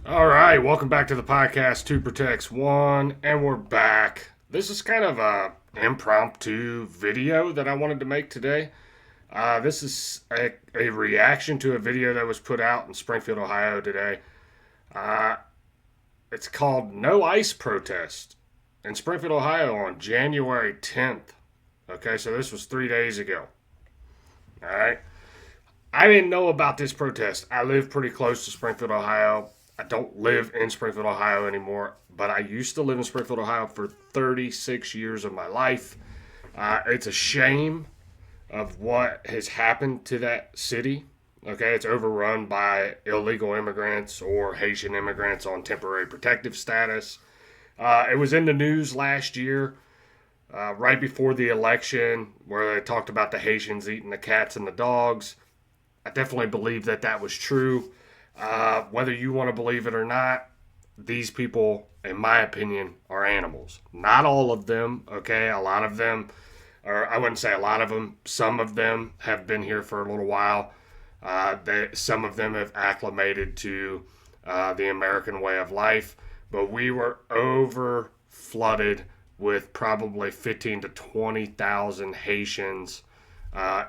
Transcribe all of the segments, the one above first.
All right, welcome back to the podcast, Two Protects One, and we're back. This is kind of a impromptu video that I wanted to make today. This is a reaction to a video that was put out in Springfield, Ohio today. It's called No Ice Protest in Springfield, Ohio on January 10th. Okay, so this was 3 days ago. All right. I didn't know about this protest. I live pretty close to Springfield, Ohio. I don't live in Springfield, Ohio anymore, but I used to live in Springfield, Ohio for 36 years of my life. It's a shame of what has happened to that city. Okay, it's overrun by illegal immigrants or Haitian immigrants on temporary protective status. It was in the news last year, right before the election, where they talked about the Haitians eating the cats and the dogs. I definitely believe that that was true. Whether you want to believe it or not, these people, in my opinion, are animals. Not all of them, okay? A lot of them, or I wouldn't say a lot of them, some of them have been here for a little while. Some of them have acclimated to the American way of life, but we were over flooded with probably 15 to 20,000 Haitians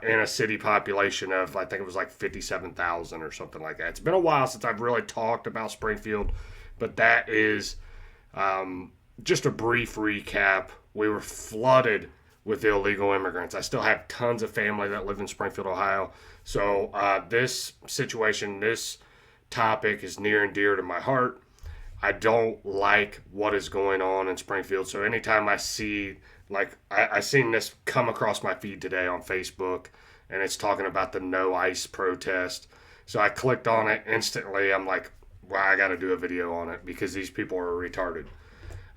in a city population of, I think it was like 57,000 or something like that. It's been a while since I've really talked about Springfield, but that is just a brief recap. We were flooded with illegal immigrants. I still have tons of family that live in Springfield, Ohio. So this situation, this topic is near and dear to my heart. I don't like what is going on in Springfield. So anytime I see, like, I seen this come across my feed today on Facebook, and it's talking about the No Ice protest. So I clicked on it instantly. I'm like, well, I got to do a video on it because these people are retarded.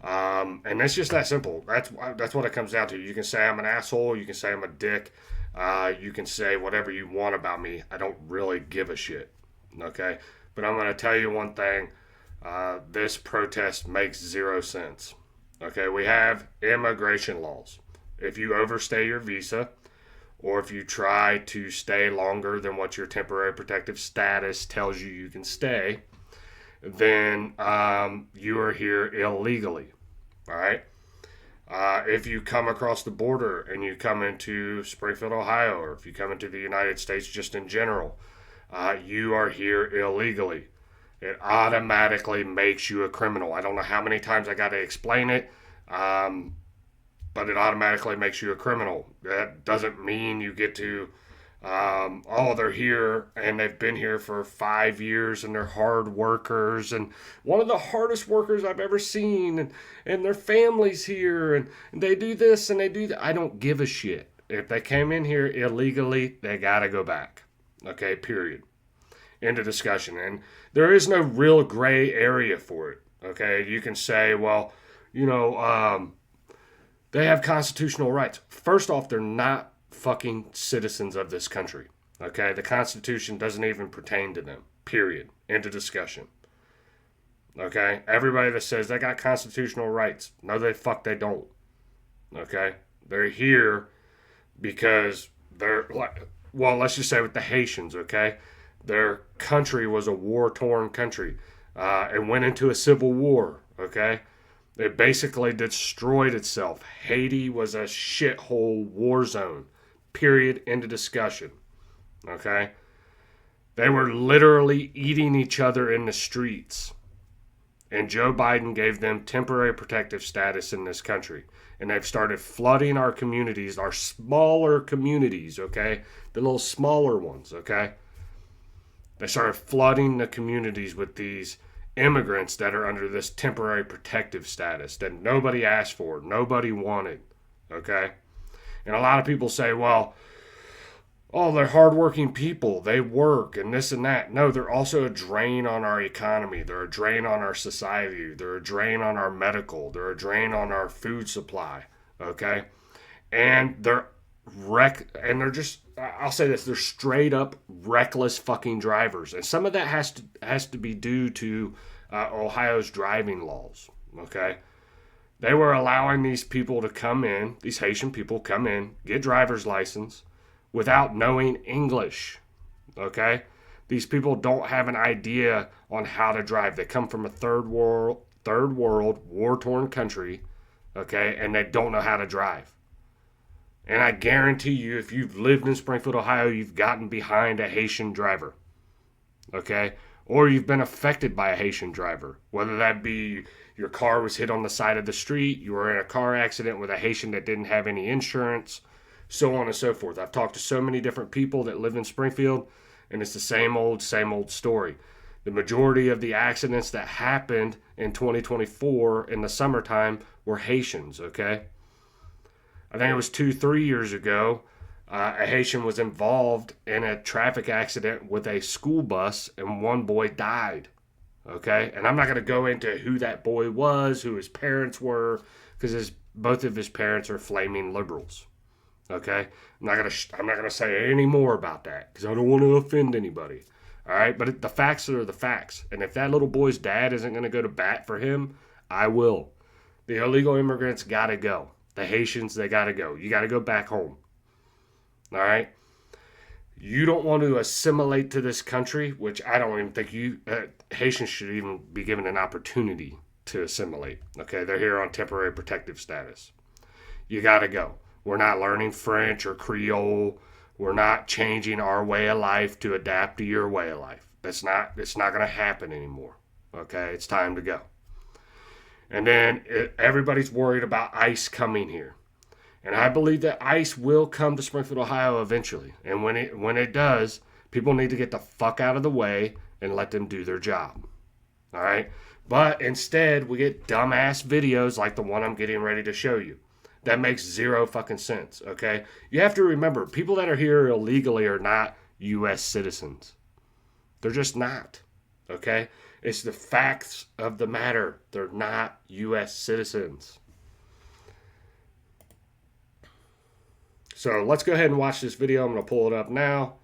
And it's just that simple. That's what it comes down to. You can say I'm an asshole. You can say I'm a dick. You can say whatever you want about me. I don't really give a shit. Okay? But I'm going to tell you one thing. This protest makes zero sense. Okay? We have immigration laws. If you overstay your visa, or if you try to stay longer than what your temporary protective status tells you you can stay, then you are here illegally. All right? If you come across the border and you come into Springfield, Ohio, or if you come into the United States just in general, you are here illegally. It automatically makes you a criminal. I don't know how many times I got to explain it, but it automatically makes you a criminal. That doesn't mean you get to, they're here and they've been here for 5 years and they're hard workers and one of the hardest workers I've ever seen, and their family's here and they do this and they do that. I don't give a shit. If they came in here illegally, they got to go back. Okay, period. End of discussion. And there is no real gray area for it. Okay, you can say, well, they have constitutional rights. First off, they're not fucking citizens of this country. Okay, the Constitution doesn't even pertain to them. Period. End of discussion. Okay, everybody that says they got constitutional rights, no, they don't. Okay, they're here because they're like, well, let's just say with the Haitians. Okay, their country was a war-torn country. It went into a civil war. Okay. It basically destroyed itself. Haiti was a shithole war zone. Period. End of discussion. Okay? They were literally eating each other in the streets. And Joe Biden gave them temporary protective status in this country. And they've started flooding our communities, our smaller communities, okay? The little smaller ones, okay? They started flooding the communities with these immigrants that are under this temporary protective status that nobody asked for, nobody wanted. Okay? And a lot of people say, well, oh, they're hardworking people. They work and this and that. No, they're also a drain on our economy. They're a drain on our society. They're a drain on our medical. They're a drain on our food supply. Okay? And they're just, I'll say this, they're straight up reckless fucking drivers. And some of that has to be due to Ohio's driving laws. Okay? They were allowing these people to come in, these Haitian people come in, get driver's license, without knowing English. Okay? These people don't have an idea on how to drive. They come from a third world, war-torn country, okay, and they don't know how to drive. And I guarantee you, if you've lived in Springfield, Ohio, you've gotten behind a Haitian driver. Okay? Or you've been affected by a Haitian driver. Whether that be your car was hit on the side of the street, you were in a car accident with a Haitian that didn't have any insurance, so on and so forth. I've talked to so many different people that live in Springfield, and it's the same old story. The majority of the accidents that happened in 2024 in the summertime were Haitians, okay? I think it was 2-3 years ago, a Haitian was involved in a traffic accident with a school bus, and one boy died, okay? And I'm not going to go into who that boy was, who his parents were, because both of his parents are flaming liberals. Okay, I'm not gonna say any more about that because I don't want to offend anybody. All right, but the facts are the facts, and if that little boy's dad isn't gonna go to bat for him, I will. The illegal immigrants gotta go. The Haitians, they gotta go. You gotta go back home. All right. You don't want to assimilate to this country, which I don't even think Haitians should even be given an opportunity to assimilate. Okay, they're here on temporary protective status. You gotta go. We're not learning French or Creole. We're not changing our way of life to adapt to your way of life. It's not going to happen anymore. Okay, it's time to go. And then everybody's worried about ICE coming here. And I believe that ICE will come to Springfield, Ohio eventually. And when it does, people need to get the fuck out of the way and let them do their job. All right? But instead, we get dumbass videos like the one I'm getting ready to show you. That makes zero fucking sense, okay? You have to remember, people that are here illegally are not U.S. citizens. They're just not, okay? It's the facts of the matter. They're not U.S. citizens. So let's go ahead and watch this video. I'm going to pull it up now.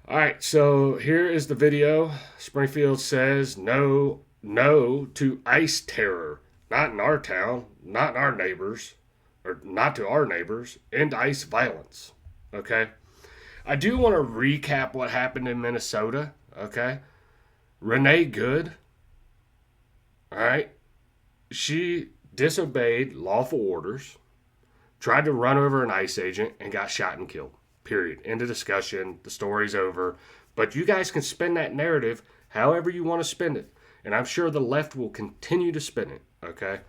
All right, so here is the video. Springfield says no to ICE terror. Not in our town, not in our neighbors, or not to our neighbors, and ICE violence, okay? I do want to recap what happened in Minnesota, okay? Renee Good, all right? She disobeyed lawful orders, tried to run over an ICE agent, and got shot and killed, period. End of discussion. The story's over. But you guys can spin that narrative however you want to spin it. And I'm sure the left will continue to spin it, okay?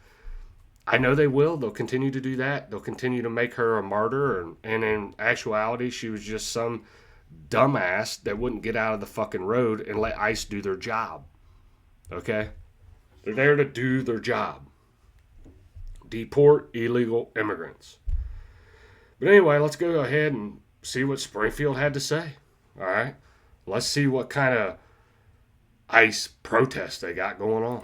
I know they will. They'll continue to do that. They'll continue to make her a martyr. And in actuality, she was just some dumbass that wouldn't get out of the fucking road and let ICE do their job, okay? They're there to do their job. Deport illegal immigrants. But anyway, let's go ahead and see what Springfield had to say, all right? Let's see what kind of ICE protests they got going on.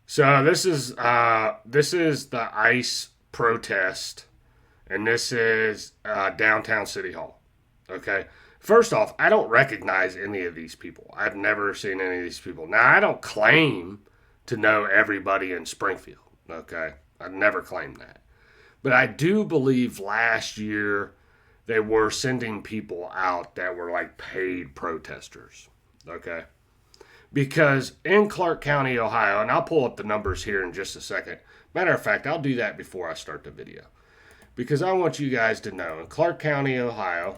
So this is the ICE protest, and this is downtown City Hall. Okay. First off, I don't recognize any of these people. I've never seen any of these people. Now, I don't claim to know everybody in Springfield. Okay. I've never claimed that. But I do believe last year they were sending people out that were like paid protesters. Okay. Because in Clark County, Ohio, and I'll pull up the numbers here in just a second. Matter of fact, I'll do that before I start the video. Because I want you guys to know, in Clark County, Ohio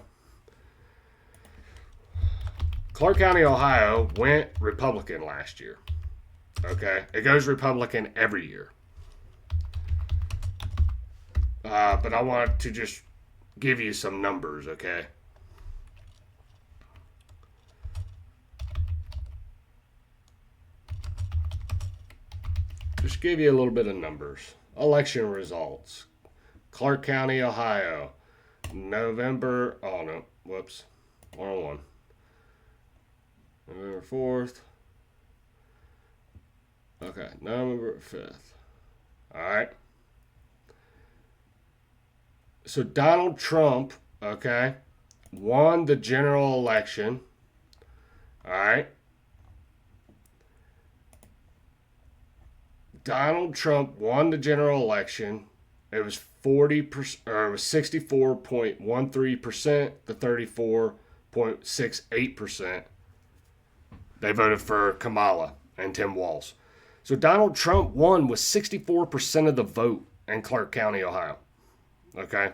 went Republican last year. Okay? It goes Republican every year. but I want to just give you some numbers, okay? Just give you a little bit of numbers. Election results. Clark County, Ohio. November, oh no, whoops. Wrong one. November 4th. Okay, November 5th. Alright. So Donald Trump, okay, won the general election. Alright. Donald Trump won the general election. It was 40%, or it was 64.13% to 34.68%. They voted for Kamala and Tim Walz. So Donald Trump won with 64% of the vote in Clark County, Ohio. Okay?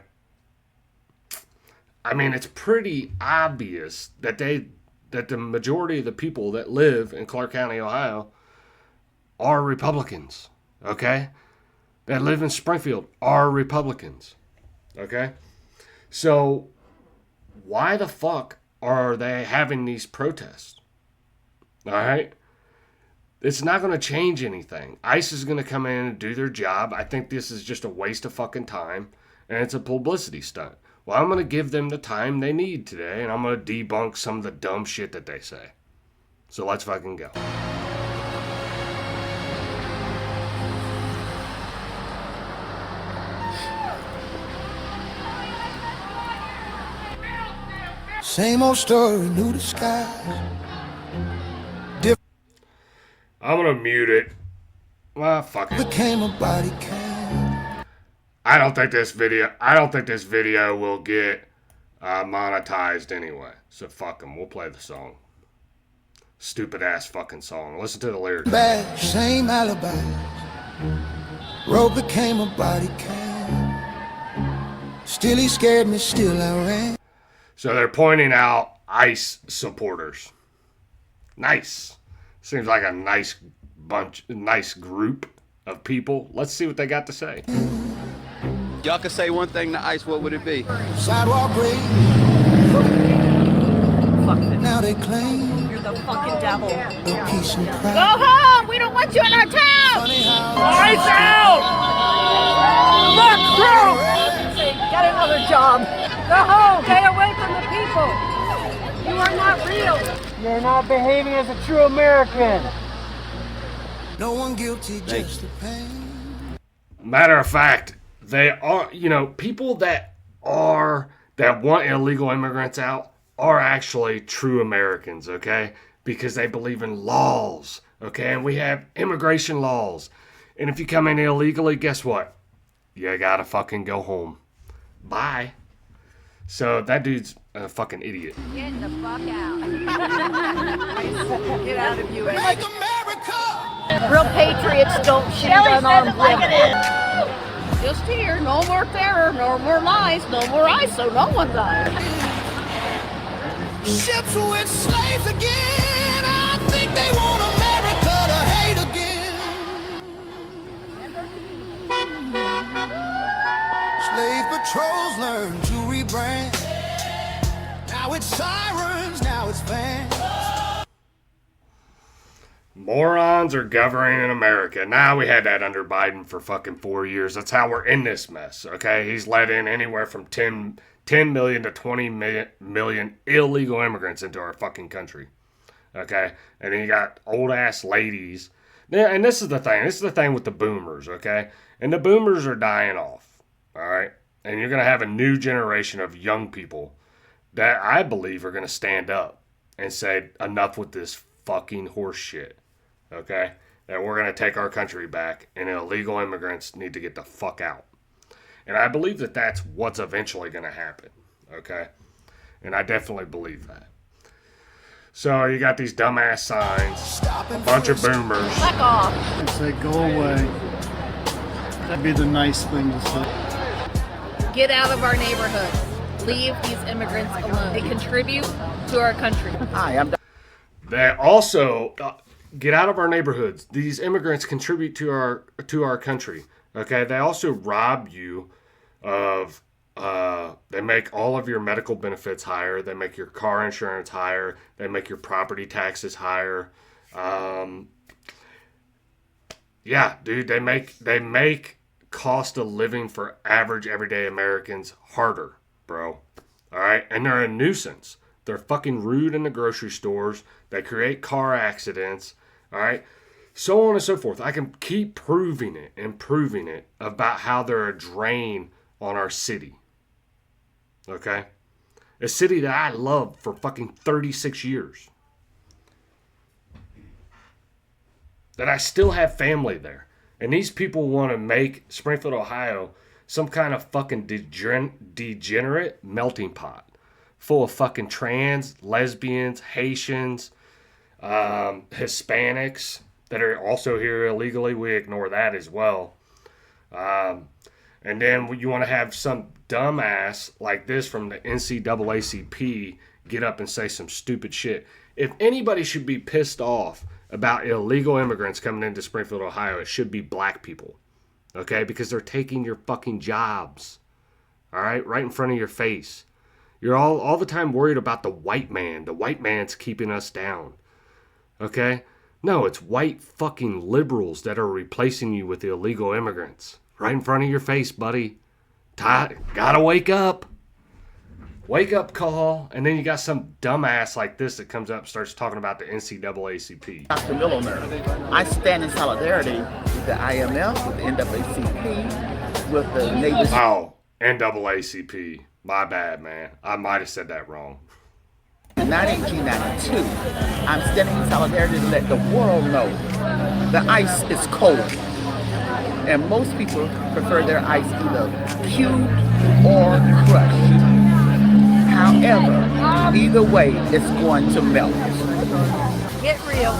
I mean, it's pretty obvious that the majority of the people that live in Clark County, Ohio are Republicans. Okay? That live in Springfield are Republicans. Okay? So why the fuck are they having these protests? All right? It's not going to change anything. ICE is going to come in and do their job. I think this is just a waste of fucking time, and it's a publicity stunt. Well, I'm going to give them the time they need today, and I'm going to debunk some of the dumb shit that they say. So let's fucking go. Same old story, new disguise. I'm gonna mute it. Well, fuck it. Became a body cam. I don't think this video will get monetized anyway. So fuck them. We'll play the song. Stupid ass fucking song. Listen to the lyrics. Bad, same alibi. Road became a body cam. Still he scared me, still I ran. So they're pointing out ICE supporters. Nice. Seems like a nice group of people. Let's see what they got to say. Y'all could say one thing to ICE, what would it be? Sidewalk break. Fuck this. Now they claim You're the fucking devil. no peace and Go pride. home! We don't want you in our town! Funny how Lights out! Look, crew! Get another job. Go home! Stay away from the people! You are not real! You're not behaving as a true American. no one guilty, just the pain. Matter of fact, they are, people that want illegal immigrants out are actually true Americans, okay? Because they believe in laws, okay? And we have immigration laws. And if you come in illegally, guess what? You gotta fucking go home. Bye. So that dude's a fucking idiot. Get the fuck out. Get out of U.S. Like America. Real patriots don't shoot unarmed women. Just here, no more terror, no more lies, no more ice, so no one dies. Ships with slaves again. I think they want America to hate again. Slave patrols learn to rebrand. Now it's sirens, now it's vans. Morons are governing in America. Now we had that under Biden for fucking 4 years. That's how we're in this mess, okay? He's let in anywhere from 10 million to 20 million illegal immigrants into our fucking country, okay? And then you got old-ass ladies. Yeah, and this is the thing. This is the thing with the boomers, okay? And the boomers are dying off, all right? And you're going to have a new generation of young people that I believe are going to stand up and say, enough with this fucking horse shit. Okay? That we're going to take our country back and illegal immigrants need to get the fuck out. And I believe that that's what's eventually going to happen. Okay? And I definitely believe that. So you got these dumbass signs, a bunch of boomers. Fuck off. I say go away. That'd be the nice thing to say. Get out of our neighborhood. Leave these immigrants alone. They contribute to our country. Hi, I'm They also get out of our neighborhoods. These immigrants contribute to our country. Okay, they also rob you of they make all of your medical benefits higher. They make your car insurance higher. They make your property taxes higher. Yeah, dude, they make cost of living for average everyday Americans harder, bro. All right, and they're a nuisance. They're fucking rude in the grocery stores. They create car accidents. All right, so on and so forth. I can keep proving it and proving it about how they're a drain on our city. Okay, a city that I loved for fucking 36 years. That I still have family there. And these people want to make Springfield, Ohio some kind of fucking degenerate melting pot full of fucking trans, lesbians, Haitians, Hispanics that are also here illegally. We ignore that as well. And then you want to have some dumbass like this from the NCAACP get up and say some stupid shit. If anybody should be pissed off about illegal immigrants coming into Springfield, Ohio, it should be black people. Okay? Because they're taking your fucking jobs. All right? Right in front of your face. You're all the time worried about the white man. The white man's keeping us down. Okay? No, it's white fucking liberals that are replacing you with illegal immigrants. Right in front of your face, buddy. Gotta wake up. Wake up call. And then you got some dumbass like this that comes up and starts talking about the NCAACP. Dr. Miller, I stand in solidarity with the IMF, with the NAACP, with the neighbors. Oh, NAACP. My bad, man. I might have said that wrong. In 1992, I'm standing in solidarity to let the world know the ice is cold. And most people prefer their ice either cubed or crushed. However, either way, it's going to melt. Get real.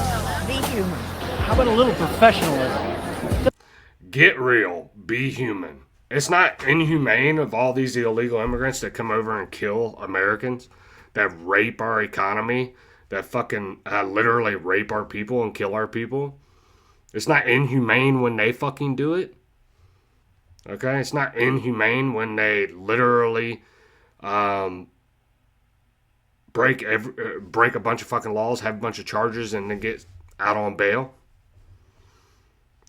Be human. How about a little professionalism? Get real. Be human. It's not inhumane of all these illegal immigrants that come over and kill Americans, that rape our economy, that fucking literally rape our people and kill our people. It's not inhumane when they fucking do it. Okay? It's not inhumane when they literally break a bunch of fucking laws, have a bunch of charges, and then get out on bail.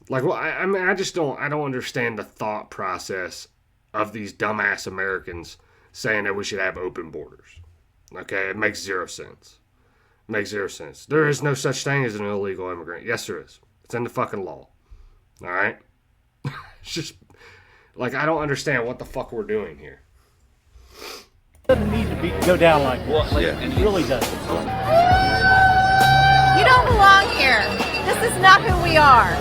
Like, well, I mean, I don't understand the thought process of these dumbass Americans saying that we should have open borders. Okay? It makes zero sense. It makes zero sense. There is no such thing as an illegal immigrant. Yes, there is. It's in the fucking law. All right? It's just, like, I don't understand what the fuck we're doing here. It doesn't need to go down like this. It really doesn't. You don't belong here. This is not who we are.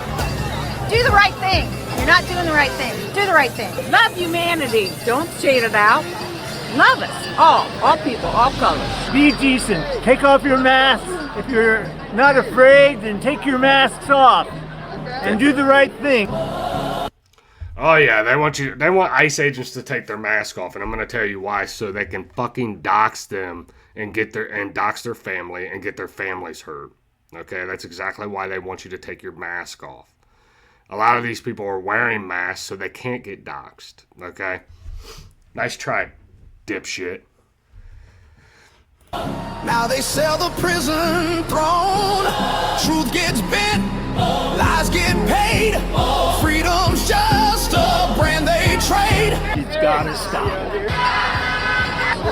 Do the right thing. You're not doing the right thing. Do the right thing. Love humanity. Don't shade it out. Love us. All people, all colors. Be decent. Take off your masks. If you're not afraid, then take your masks off. And do the right thing. Oh yeah, they want ICE agents to take their mask off, and I'm gonna tell you why, so they can fucking dox them and dox their family and get their families hurt. Okay, that's exactly why they want you to take your mask off. A lot of these people are wearing masks so they can't get doxxed. Okay? Nice try, dipshit. Now they sell the prison throne. Truth gets bent, lies get paid. Freedom's just a brand they trade. It's gotta stop.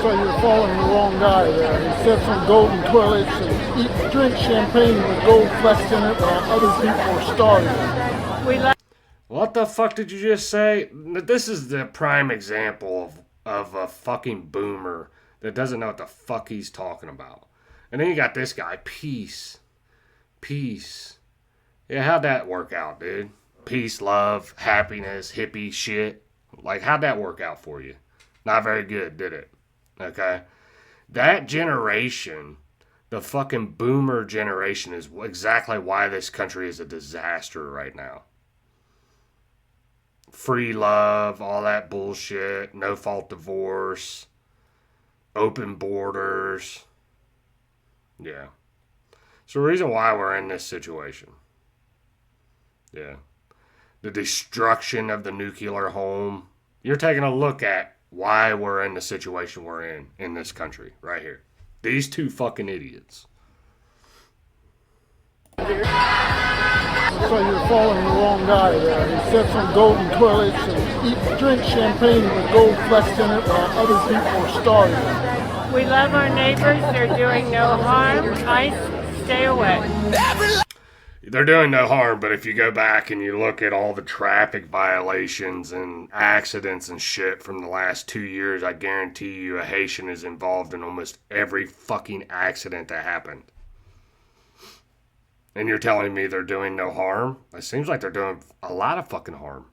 So you're following the wrong guy there. He sits on golden toilets and drink champagne with gold flecks in it while other people are starving. What the fuck did you just say? This is the prime example of a fucking boomer that doesn't know what the fuck he's talking about. And then you got this guy, peace. Peace. Yeah, how'd that work out, dude? Peace, love, happiness, hippie shit. Like, how'd that work out for you? Not very good, did it? Okay? That generation, the fucking boomer generation, is exactly why this country is a disaster right now. Free love, all that bullshit, no-fault divorce, open borders. Yeah. It's the reason why we're in this situation. Yeah. The destruction of the nuclear home. You're taking a look at why we're in the situation we're in this country, right here. These two fucking idiots. So you're following the wrong guy there. He sits on golden toilets and drink champagne with gold flecks in it while other people are starving. We love our neighbors. They're doing no harm. ICE, stay away. They're doing no harm, but if you go back and you look at all the traffic violations and accidents and shit from the last 2 years, I guarantee you a Haitian is involved in almost every fucking accident that happened. And you're telling me they're doing no harm? It seems like they're doing a lot of fucking harm.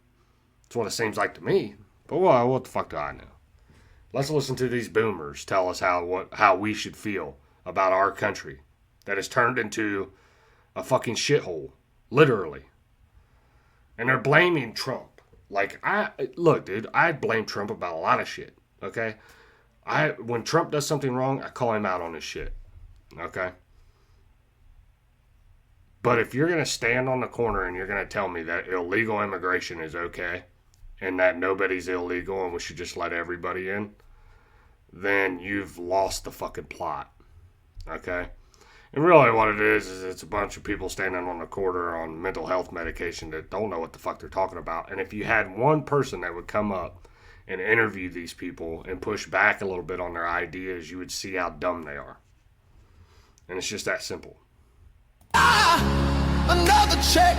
That's what it seems like to me. But well, what the fuck do I know? Let's listen to these boomers tell us how we should feel about our country that has turned into a fucking shithole, literally. And they're blaming Trump. Like, look, dude, I blame Trump about a lot of shit, okay? When Trump does something wrong, I call him out on his shit, okay? But if you're going to stand on the corner and you're going to tell me that illegal immigration is okay and that nobody's illegal and we should just let everybody in, then you've lost the fucking plot, okay? And really what it is it's a bunch of people standing on the corner on mental health medication that don't know what the fuck they're talking about. And if you had one person that would come up and interview these people and push back a little bit on their ideas, you would see how dumb they are. And it's just that simple. Another check,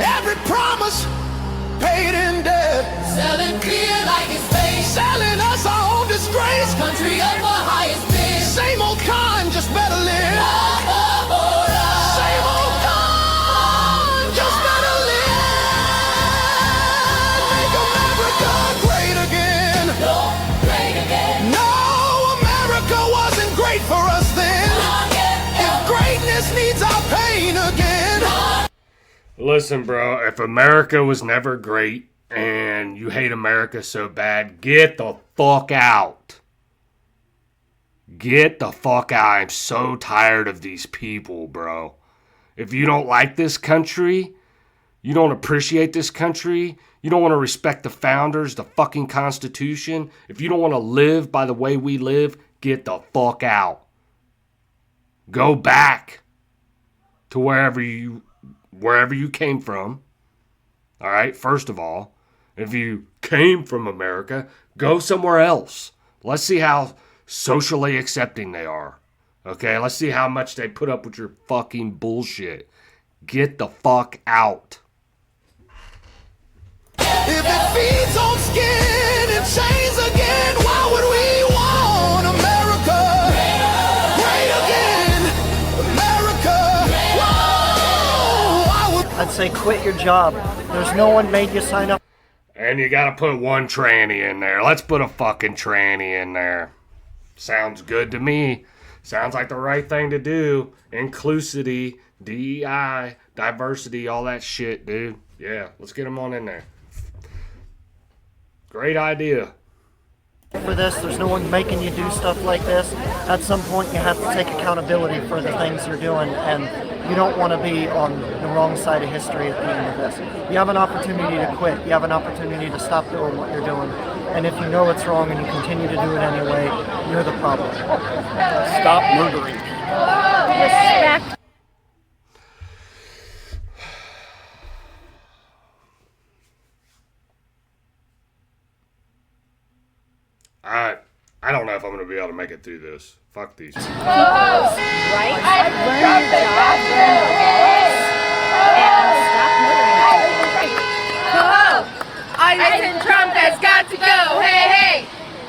every promise paid in debt. Selling beer like it's fake, selling us our own disgrace. Country of the highest bid. Same old kind, just better live. Same old kind, just better live. Make America great again. No, great again. No, America wasn't great for us then. If greatness needs our pain again. Listen, bro, if America was never great and you hate America so bad, get the fuck out. Get the fuck out. I'm so tired of these people, bro. If you don't like this country, you don't appreciate this country, you don't want to respect the founders, the fucking Constitution, if you don't want to live by the way we live, get the fuck out. Go back to wherever you came from. All right, first of all, if you came from America, go somewhere else. Let's see how socially accepting they are. Okay, let's see how much they put up with your fucking bullshit. Get the fuck out. If it feeds on skin and chains again, why would we want America? Great again, America. Whoa, why would I'd say quit your job. There's no one made you sign up. And you gotta put one tranny in there. Let's put a fucking tranny in there. Sounds good to me. Sounds like the right thing to do. Inclusivity, DEI, diversity, all that shit, dude. Yeah, let's get them on in there. Great idea. For this, there's no one making you do stuff like this. At some point, you have to take accountability for the things you're doing, and you don't want to be on the wrong side of history at the end of this. You have an opportunity to quit. You have an opportunity to stop doing what you're doing. And if you know it's wrong and you continue to do it anyway, you're the problem. Stop murdering people. Respect. I don't know if I'm going to be able to make it through this. Fuck these people. Ice Trump has got to go. Hey, hey.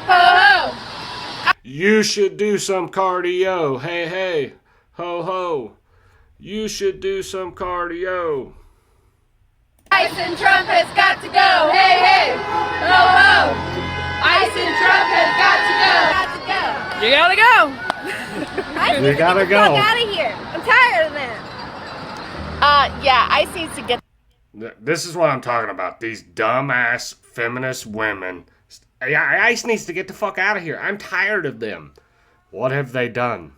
Ho, ho. You should do some cardio. Hey, hey. Ho, ho. You should do some cardio. Ice and Trump has got to go. Hey, hey. Ho, ho. Ice and Trump has got to go. You gotta go. You gotta go. Out of here. I'm tired of that. Yeah, Ice needs to get. This is what I'm talking about. These dumbass feminist women. ICE needs to get the fuck out of here. I'm tired of them. What have they done?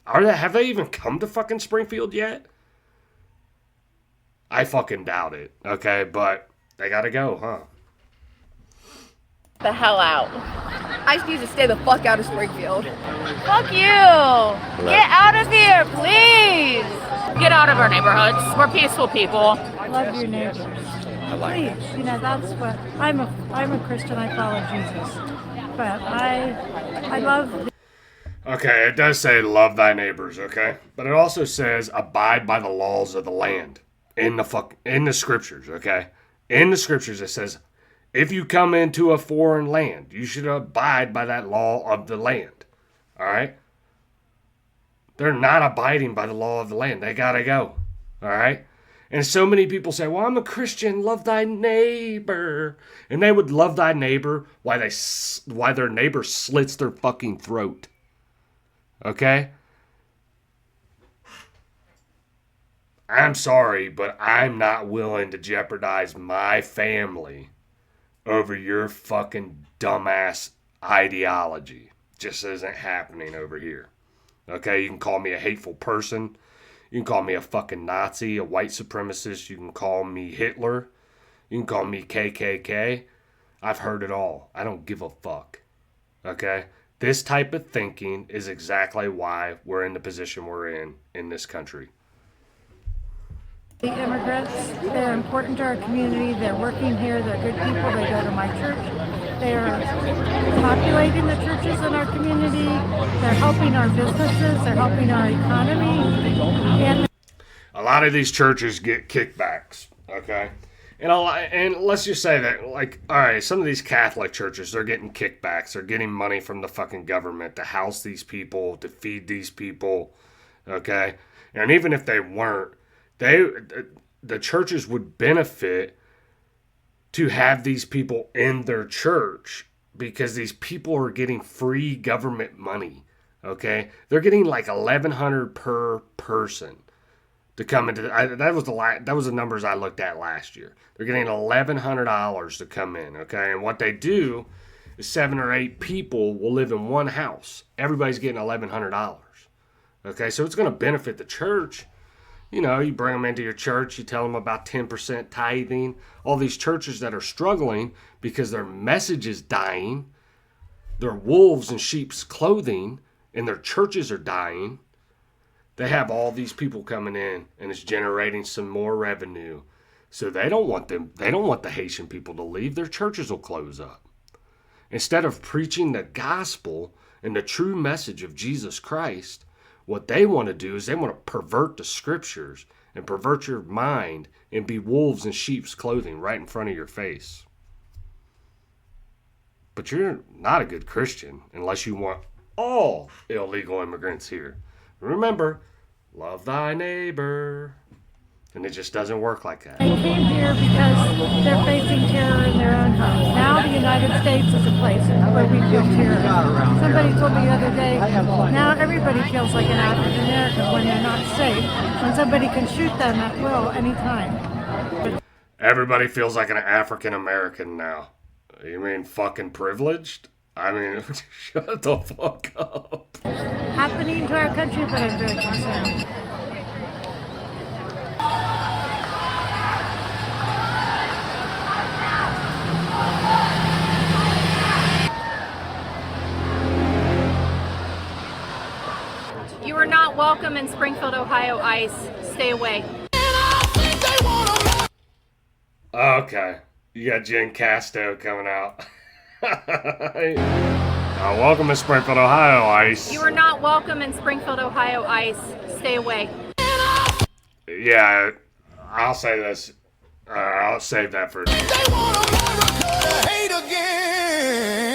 Have they even come to fucking Springfield yet? I fucking doubt it. Okay, but they gotta go, huh? the hell out. I just need to stay the fuck out of Springfield. Fuck you! Get out of here, please! Get out of our neighborhoods. We're peaceful people. Love your neighbors. Please, you know, that's what I'm a Christian. I follow Jesus, but I love. Okay, it does say love thy neighbors, okay? But it also says abide by the laws of the land in the scriptures, okay? In the scriptures it says if you come into a foreign land, you should abide by that law of the land. All right? They're not abiding by the law of the land. They got to go. All right? And so many people say, well, I'm a Christian. Love thy neighbor. And they would love thy neighbor while their neighbor slits their fucking throat. Okay? I'm sorry, but I'm not willing to jeopardize my family over your fucking dumbass ideology. Just isn't happening over here. Okay, you can call me a hateful person. You can call me a fucking Nazi, a white supremacist. You can call me Hitler. You can call me KKK. I've heard it all. I don't give a fuck. Okay? This type of thinking is exactly why we're in the position we're in this country. The immigrants, they're important to our community. They're working here. They're good people. They go to my church. They're populating the churches in our community. They're helping our businesses. They're helping our economy. And a lot of these churches get kickbacks, okay? And let's just say that, like, all right, some of these Catholic churches, they're getting kickbacks. They're getting money from the fucking government to house these people, to feed these people, okay? And even if they weren't, the churches would benefit to have these people in their church because these people are getting free government money, okay? They're getting like $1,100 per person to come into that was the numbers I looked at last year. They're getting $1,100 to come in, okay? And what they do is 7 or 8 people will live in one house. Everybody's getting $1,100, okay? So it's going to benefit the church. You know, you bring them into your church, you tell them about 10% tithing. All these churches that are struggling because their message is dying, they're wolves in sheep's clothing, and their churches are dying. They have all these people coming in, and it's generating some more revenue. So they don't want the Haitian people to leave. Their churches will close up. Instead of preaching the gospel and the true message of Jesus Christ, what they want to do is they want to pervert the scriptures and pervert your mind and be wolves in sheep's clothing right in front of your face. But you're not a good Christian unless you want all illegal immigrants here. Remember, love thy neighbor. And it just doesn't work like that. they came here because they're facing terror in their own homes. Now the United States is a place where we feel terror. Somebody told me the other day, now everybody feels like an African American when they're not safe, when somebody can shoot them at will anytime. Everybody feels like an African American now. You mean fucking privileged? I mean, shut the fuck up. Happening to our country, but I'm very concerned. You are not welcome in Springfield, Ohio, ICE. Stay away. Okay. You got Jen Casto coming out. Welcome to Springfield, Ohio, ICE. You are not welcome in Springfield, Ohio, ICE. Stay away. Yeah, I'll say this. I'll save that for. They want America to hate again.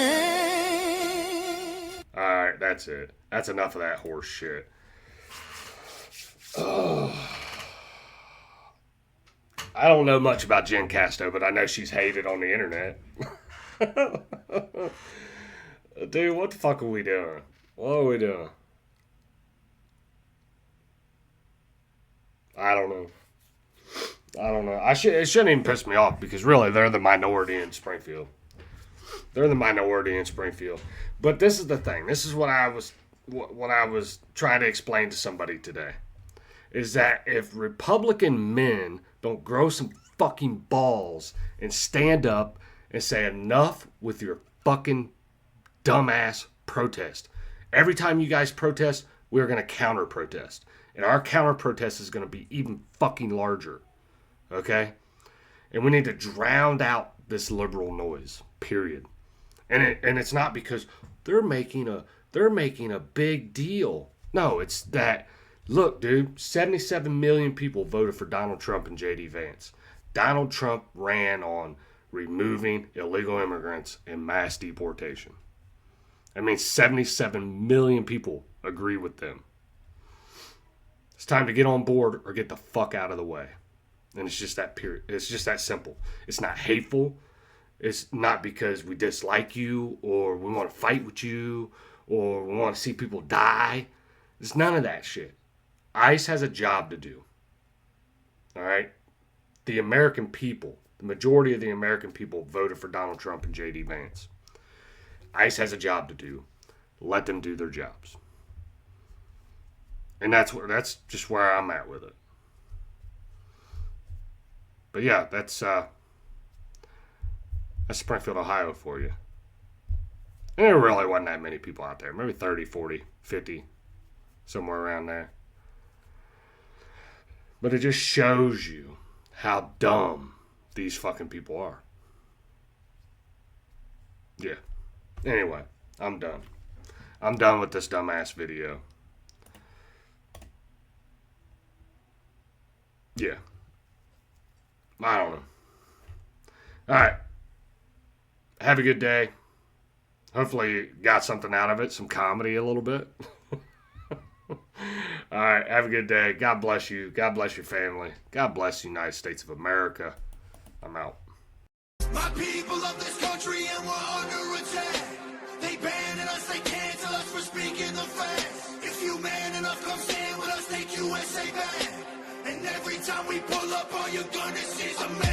Alright, that's it. That's enough of that horse shit. I don't know much about Jen Casto, but I know she's hated on the internet. Dude, what the fuck are we doing? What are we doing? I don't know. It shouldn't even piss me off because really they're the minority in Springfield. They're the minority in Springfield. But this is the thing. This is what I was trying to explain to somebody today. Is that if Republican men don't grow some fucking balls and stand up and say enough with your fucking dumbass protest. Every time you guys protest, we're going to counter protest. And our counter protest is going to be even fucking larger. Okay? And we need to drown out this liberal noise. Period. And it's not because they're making a big deal. No, it's that, look, dude, 77 million people voted for Donald Trump and J.D. Vance. Donald Trump ran on removing illegal immigrants and mass deportation. That means 77 million people agree with them. It's time to get on board or get the fuck out of the way. And it's just that period. It's just that simple. It's not hateful. It's not because we dislike you or we want to fight with you or we want to see people die. It's none of that shit. ICE has a job to do. All right? The American people, the majority of the American people voted for Donald Trump and J.D. Vance. ICE has a job to do. Let them do their jobs. And that's just where I'm at with it. But yeah, that's Springfield, Ohio for you. And there really wasn't that many people out there. Maybe 30, 40, 50, somewhere around there. But it just shows you how dumb these fucking people are. Yeah. Anyway, I'm done. I'm done with this dumbass video. Yeah. I don't know. Alright. Have a good day. Hopefully you got something out of it. Some comedy a little bit. Alright. Have a good day. God bless you. God bless your family. God bless the United States of America. I'm out. My people of this country and we're under attack. They banning us, they cancel us for speaking the facts. If you man enough, come stand with us, take USA back. And every time we pull up, all you're gonna see is a man.